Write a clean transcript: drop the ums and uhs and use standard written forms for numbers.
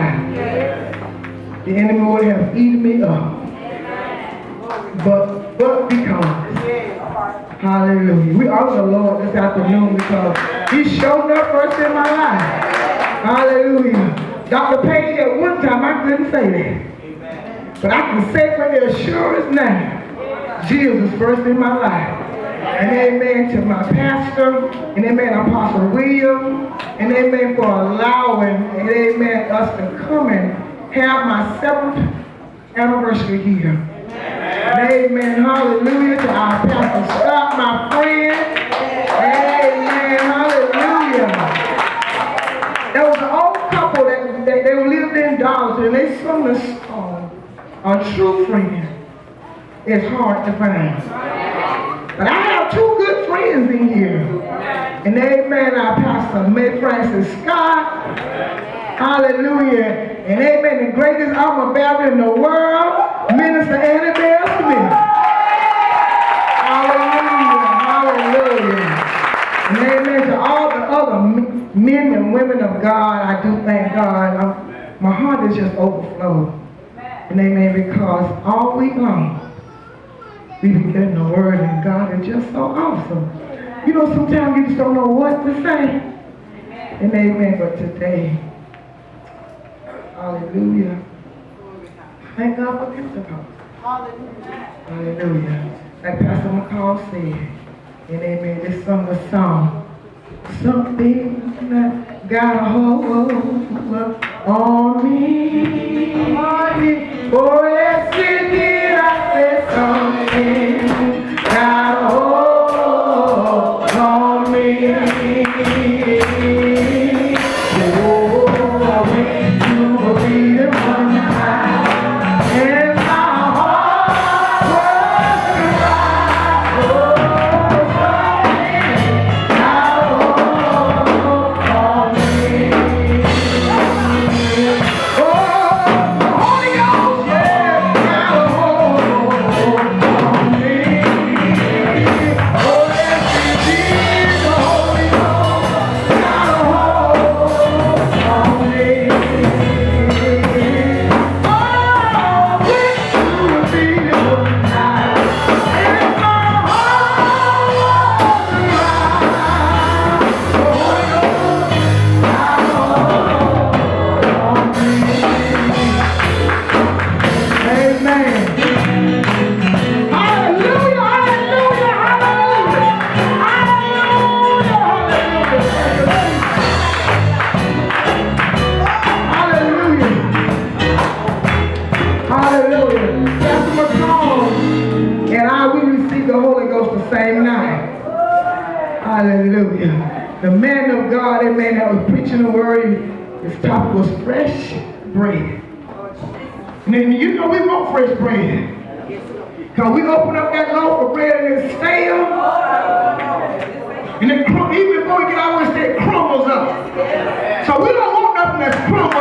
life, the enemy would have eaten me up. But because, hallelujah, we honor the Lord this afternoon because He showed up first in my life. Hallelujah. Dr. Page, at one time I couldn't say that. But I can say for the assurance now, Jesus first in my life. And amen to my pastor, and amen Apostle William, and amen for allowing, and amen us to come and have my 7th anniversary here. And amen, hallelujah to our Pastor Scott, my friend. Amen, hallelujah. There was an old couple that they lived in Dillon, and they sung this song, A True Friend is Hard to Find. But I have 2 good friends in here. And amen, our Pastor May Francis Scott. Hallelujah. And amen, the greatest armor bearer in the world, Minister Annabelle Smith. Hallelujah. Hallelujah. And amen to all the other men and women of God. I do thank God. My heart is just overflowed. And amen, because all week long, we've been getting the word, and God is just so awesome. You know, sometimes you just don't know what to say. And amen, but today, hallelujah. Thank God for Pentecost. Hallelujah. Like Pastor McCall said, and amen, this song a song. Something that got a hold on me. Oh, yes, it did. I said something got a hold on me. Oh, I went to a meeting one night, and my heart was crying. Oh, something got a hold on me. Oh, the Holy Ghost, yeah, got a hold on me. Oh, yes, it did. The Holy Ghost got a hold on me. Oh, I went to a meeting one night, and my heart was crying. The Holy Ghost got a hold on me. Amen. Hallelujah, hallelujah, hallelujah. Hallelujah, hallelujah. Hallelujah. Pastor McCall and I, we received the Holy Ghost the same night. Hallelujah. The man of God, amen, that was preaching the word, his topic was fresh bread. And then you know we want fresh bread. Because we open up that loaf of bread and it's stale. And then even before we get out, it's that crumbles up. So we don't want nothing that's crumbled